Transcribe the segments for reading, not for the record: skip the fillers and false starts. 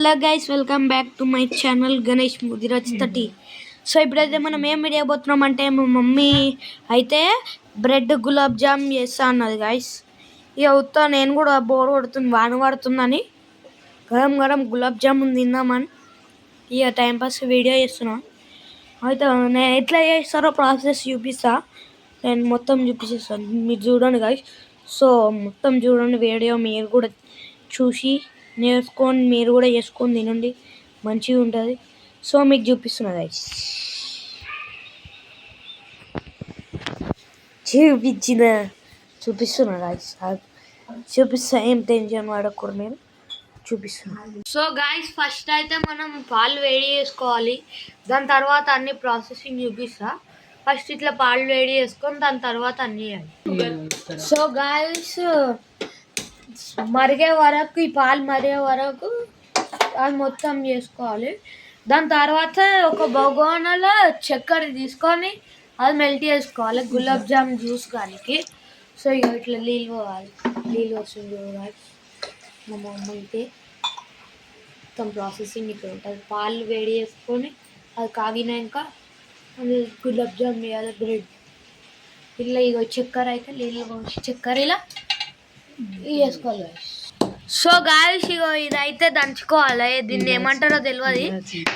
Hello guys, welcome back to my channel Ganesh Mudiraj 30. So ఇప్పుడైతే మనం ఏం వీడియో పోతున్నాం అంటే మా మమ్మీ అయితే బ్రెడ్ గులాబ్ జామ్ చేస్తా అన్నది గైస్. ఇక అవుతా నేను కూడా బోర్ కొడుతుంది, వాన పడుతుందని గరం గరం గులాబ్ జామున్ తిందామని ఇక టైంపాస్ వీడియో చేస్తున్నా. అయితే నేను ఎట్లా చేస్తారో ప్రాసెస్ చూపిస్తా, నేను మొత్తం చూపించేస్తాను, మీరు చూడండి గైస్. సో మొత్తం చూడండి వీడియో, మీరు కూడా చూసి నేర్చుకొని మీరు కూడా చేసుకొని తినండి, మంచిగా ఉంటుంది. సో మీకు చూపిస్తున్నా గైస్, చూపిస్తున్నా గైస్, చూపిస్తా, ఏం టెన్షన్ పడకూడదు, నేను చూపిస్తున్నా. సో గైస్, ఫస్ట్ అయితే మనం పాలు వేడి చేసుకోవాలి, దాని తర్వాత అన్ని ప్రాసెసింగ్ చూపిస్తా. ఫస్ట్ ఇట్లా పాలు వేడి చేసుకొని దాని తర్వాత అన్ని వేయాలి. సో గైస్, మరిగే వరకు, ఈ పాలు మరిగే వరకు అది మొత్తం చేసుకోవాలి. దాని తర్వాత ఒక బగోనలో చక్కెర తీసుకొని అది మెల్ట్ చేసుకోవాలి గులాబ్ జామ్ జ్యూస్ కానీ. సో ఇక ఇట్లా నీళ్ళు పోవాలి, నీళ్ళు వస్తుంది చూడాలి. మా మమ్మీ అయితే మొత్తం ప్రాసెసింగ్ ఇట్లా ఉంటుంది. పాలు వేడి చేసుకొని అది కాగినాక అది గులాబ్ జామ్ వేయాలి, బ్రెడ్ ఇలా. ఇక చక్కెర అయితే నీళ్ళు పోసి చక్కెర ఇలా వేసుకోవాలి. సో గాయస్, ఇగో ఇదైతే దంచుకోవాలి, దీన్ని ఏమంటారో తెలియదు,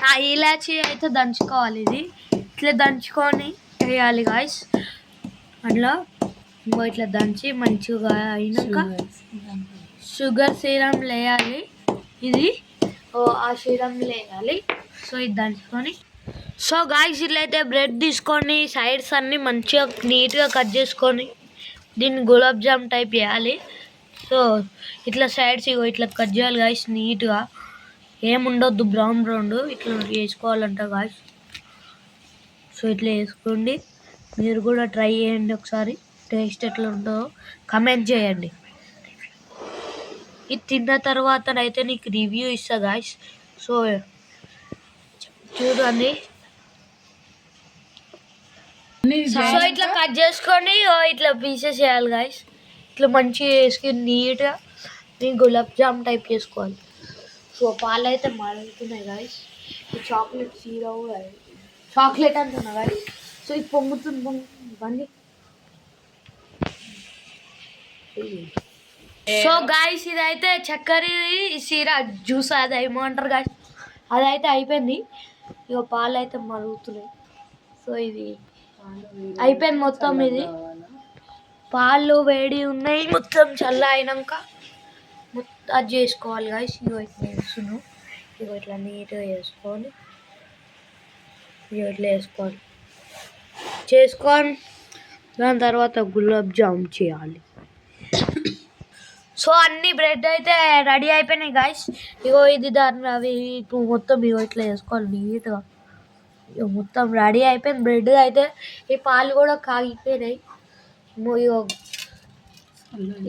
ఆ ఇలాచి అయితే దంచుకోవాలి. ఇది ఇట్లా దంచుకొని వేయాలి గాయస్. అట్లా ఇంకో ఇట్లా దంచి మంచిగా అయినాక షుగర్ సీరం వేయాలి, ఇది ఆ సీరం వేయాలి. సో ఇది దంచుకొని, సో గాయస్ ఇట్లయితే బ్రెడ్ తీసుకొని సైడ్స్ అన్నీ మంచిగా నీట్గా కట్ చేసుకొని దీన్ని గులాబ్ జామ్ టైప్ వేయాలి. సో ఇట్లా సైడ్స్ ఇగో ఇట్లా కట్ చేయాలి గాయస్, నీట్గా ఏముండొద్దు, బ్రౌన్ ఇట్లా వేసుకోవాలంట గాయస్. సో ఇట్లా వేసుకోండి, మీరు కూడా ట్రై చేయండి ఒకసారి, టేస్ట్ ఎట్లా ఉంటుందో కమెంట్ చేయండి. ఇది తిన్న తర్వాత అయితే నీకు రివ్యూ ఇస్తా గాయస్. సో చూడండి, సో ఇట్లా కట్ చేసుకొని ఇట్లా పీసెస్ చేయాలి గాయస్. ఇట్లా మంచిగా వేసుకుని నీట్గా నేను గులాబ్ జామ్ టైప్ చేసుకోవాలి. సో పాలు అయితే మరుగుతున్నాయి గాయస్, ఈ చాక్లెట్ సీరవ్ చాక్లెట్ అంటున్నా గాయస్. సో ఇది పొంగుతుంది. సో గాయస్ ఇదైతే చక్కెర సీరా జ్యూస్ అది ఏమంటారు గాయస్, అదైతే అయిపోయింది. ఇక పాలు అయితే మరుగుతున్నాయి. సో ఇది అయిపోయింది మొత్తం, ఇది పాలు వేడి ఉన్నాయి, మొత్తం చల్ల అయినాక మొత్తం అది చేసుకోవాలి గాయస్. ఇగో ఇట్లా వేస్తున్నాం, ఇగో ఇట్లా నీట్గా వేసుకొని ఇగో ఇట్లా చేసుకొని దాని తర్వాత గులాబ్ జామ్ చేయాలి. సో అన్ని బ్రెడ్ అయితే రెడీ అయిపోయినాయి గాయస్. ఇగో ఇది దాన్ని అవి ఇప్పుడు మొత్తం ఇగో ఇట్లా వేసుకోవాలి నీట్గా. ఇగో మొత్తం రెడీ అయిపోయింది బ్రెడ్ అయితే. ఈ పాలు కూడా కాగిపోయినాయి, ఇగో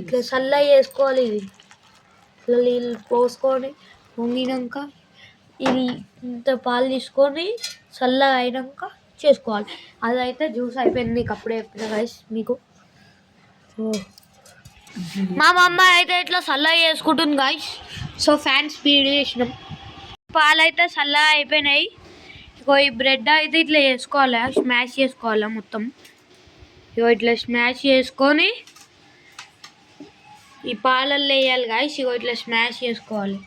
ఇట్లా చల్ల వేసుకోవాలి. ఇది ఇట్లా నీళ్ళు పోసుకొని పొంగినాక ఇది ఇంత పాలు తీసుకొని చల్లగా అయినాక చేసుకోవాలి. అదైతే జ్యూస్ అయిపోయింది, మీకు అప్పుడే చెప్పిన గాయస్ మీకు. మా మమ్మ అయితే ఇట్లా చల్లగా చేసుకుంటుంది గాయస్. సో ఫ్యాన్ స్పీడ్ చేసినాం, పాలు అయితే చల్లగా అయిపోయినాయి. ఇగో ఈ బ్రెడ్ అయితే ఇట్లా చేసుకోవాలి, స్మాష్ చేసుకోవాలి మొత్తం. ఇగో ఇట్లా స్మాష్ చేసుకొని ఈ పాలల్లో వేయాలి గాయస్. ఇగో ఇట్లా స్మాష్ చేసుకోవాలి.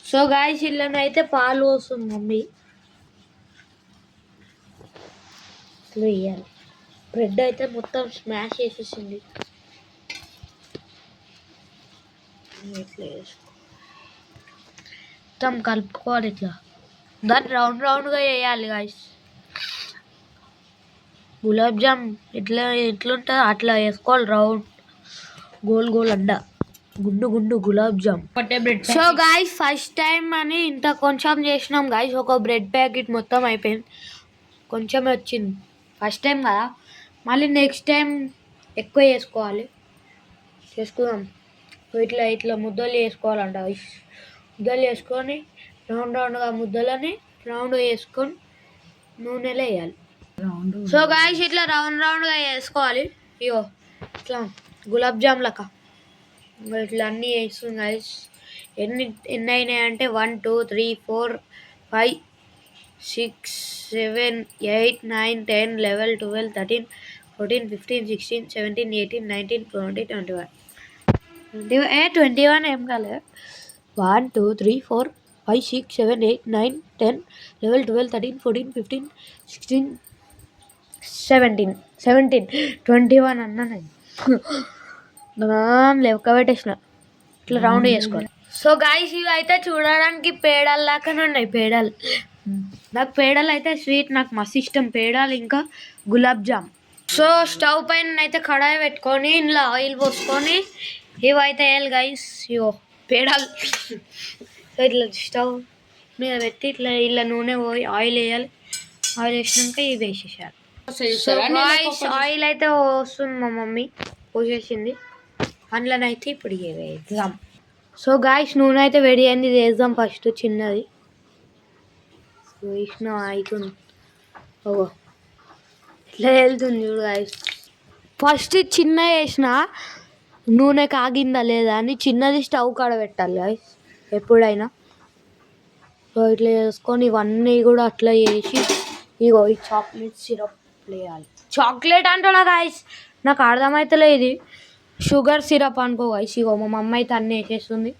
సో గాయస్ ఇళ్ళని అయితే పాలు పోస్తుంది మమ్మీ, ఇట్లా వేయాలి. బ్రెడ్ అయితే మొత్తం స్మాష్ చేసేసింది, ఇట్లా వేసుకో మొత్తం కలుపుకోవాలి. ఇట్లా దాన్ని రౌండ్గా వేయాలి గాయస్. గులాబ్ జామ్ ఎట్లుంటుందో అట్లా వేసుకోవాలి, రౌండ్ గోల్ అండ గుండు gulab jam. So guys first time అని ఇంత కొంచెం చేసినాం గాయస్. ఒక బ్రెడ్ ప్యాకెట్ మొత్తం అయిపోయింది, కొంచెం వచ్చింది ఫస్ట్ టైం కదా. మళ్ళీ నెక్స్ట్ టైం ఎక్కువ చేసుకుందాం. ఇట్లా ముద్దలు వేసుకోవాలంట గాయస్. ముద్దలు వేసుకొని రౌండ్గా ముద్దలని రౌండ్ వేసుకొని నూనెలో వేయాలి. సో గాయస్ ఇట్లా రౌండ్గా వేసుకోవాలి. ఇగో ఇట్లా గులాబ్ జామ్ లెక్క ఇట్లా అన్నీ వేస్తుంది గాయస్. ఎన్ని ఎన్ని అయినాయి అంటే 1 2 3 4 5 6 7 8 9 10 11 12 13 14 15 16 17 18 19 20 21 21 ఏం కాలేదు 1 2 3 4 5 6 7 8 9 10 11 12 13 14 15 16 17 21 అన్నా నేను లెక్క పెట్టేసిన ఇట్లా రౌండ్ చేసుకోవాలి. సో గాయ్స్ ఇవి అయితే చూడడానికి పేడలు లాగానే ఉన్నాయి. పేడలు నాకు పేడలు అయితే స్వీట్ నాకు మస్తు ఇష్టం. పేడలు ఇంకా గులాబ్ జామ్. సో స్టవ్ పైన అయితే కడాయి పెట్టుకొని ఇందులో ఆయిల్ పోసుకొని ఇవైతే వేయాలి గాయ్స్. ఇవో పేడలు సో ఇట్లా స్టవ్ మీద పెట్టి ఇట్లా నూనె పోయి ఆయిల్ వేయాలి. ఆయిల్ వేసినాక ఇవి వేసేసారు. సో గాయ్స్ ఆయిల్ అయితే వస్తుంది, మా మమ్మీ పోసేసింది. అందులోనైతే ఇప్పుడు ఇవి వేద్దాం. సో గాయ్స్ నూనె అయితే వేడి అయింది, ఇది వేద్దాం ఫస్ట్ చిన్నది. వేసిన అవుతుంది, ఓ ఇట్లా వెళ్తుంది చూడు గాయ్స్. ఫస్ట్ చిన్న వేసిన నూనె కాగిందా లేదా అని చిన్నది స్టవ్ కాడ పెట్టాలి గాయ్స్ ఎప్పుడైనా. సో ఇట్లా వేసుకొని ఇవన్నీ కూడా అట్లా వేసి ఇగో ఈ చాక్లెట్ సిరప్ వేయాలి. చాక్లెట్ అంటున్నా గాయ్స్, నాకు అర్థమవుతలే, ఇది షుగర్ సిరప్ అనుకో గాయ్స్. ఇగో మా మమ్మీ అయితే అన్నీ వేసేస్తుంది.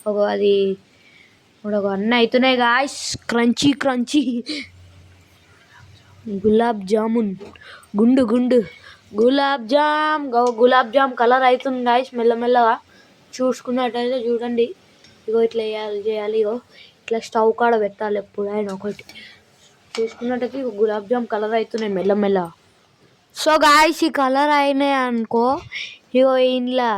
ఒక అది ఇప్పుడు అన్నీ అవుతున్నాయి guys. Crunchy crunchy gulab jamun గుండు గుండు గులాబ్ జామ్ కలర్ అవుతుంది గాయ్స్ మెల్లమెల్లగా. చూసుకున్నట్టయితే చూడండి, ఇగో ఇట్లా చేయాలి. ఇగో ఇట్లా స్టవ్ కాడ పెట్టాలి ఎప్పుడైనా ఒకటి. చూసుకున్నట్టయితే ఇగో గులాబ్ జామ్ కలర్ అవుతున్నాయి మెల్లమెల్లగా. సో గాయ్స్ ఈ కలర్ అయినాయి అనుకో, ఇగో ఇంట్లో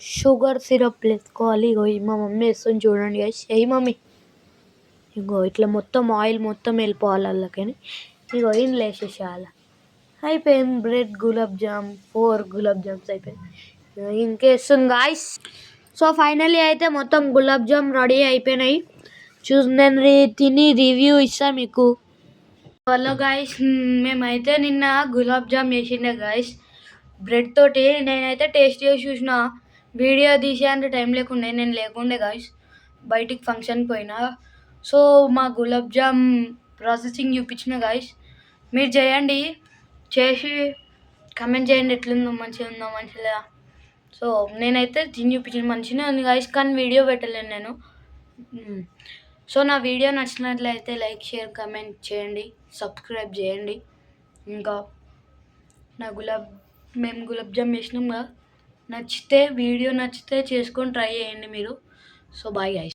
షుగర్ సిరప్ వేసుకోవాలి. ఇగో మా మమ్మీ వేస్తుంది చూడండి గాయ్స్. మమ్మీ ఇగో ఇట్లా మొత్తం ఆయిల్ మొత్తం వెళ్ళిపోవాలి అందుకని ఇగో ఇంట్లో వేసేసేయాలి. అయిపోయింది బ్రెడ్ గులాబ్ జామ్. 4 గులాబ్ జామ్స్ అయిపోయింది. ఇంకేస్తుంది గాయ్స్. సో ఫైనల్లీ అయితే మొత్తం గులాబ్ జామ్ రెడీ అయిపోయినాయి. నేను తిని రివ్యూ ఇస్తాను మీకు. హలో గాయ్స్, మేమైతే నిన్న గులాబ్ జామ్ చేసిండే గాయ్స్ బ్రెడ్ తోటి. నేనైతే టేస్ట్ చేసి చూసిన, వీడియో తీసేంత టైం నేను లేకుండే గాయ్స్, బయటికి ఫంక్షన్కి పోయినా. సో మా గులాబ్ జామ్ ప్రాసెసింగ్ చూపించిన గాయ్స్, మీరు చేయండి, చేసి కమెంట్ చేయండి ఎట్లుందో, మంచిగా ఉందో మంచిగా. సో నేనైతే తిని చూపించిన మంచిగా ఉంది గాయ్స్, కానీ వీడియో పెట్టలేను నేను. సో నా వీడియో నచ్చినట్లయితే లైక్ షేర్ కమెంట్ చేయండి, సబ్స్క్రైబ్ చేయండి. ఇంకా మేము గులాబ్ జామ్ చేసినాం కదా, వీడియో నచ్చితే చేసుకొని ట్రై చేయండి మీరు. So bye guys.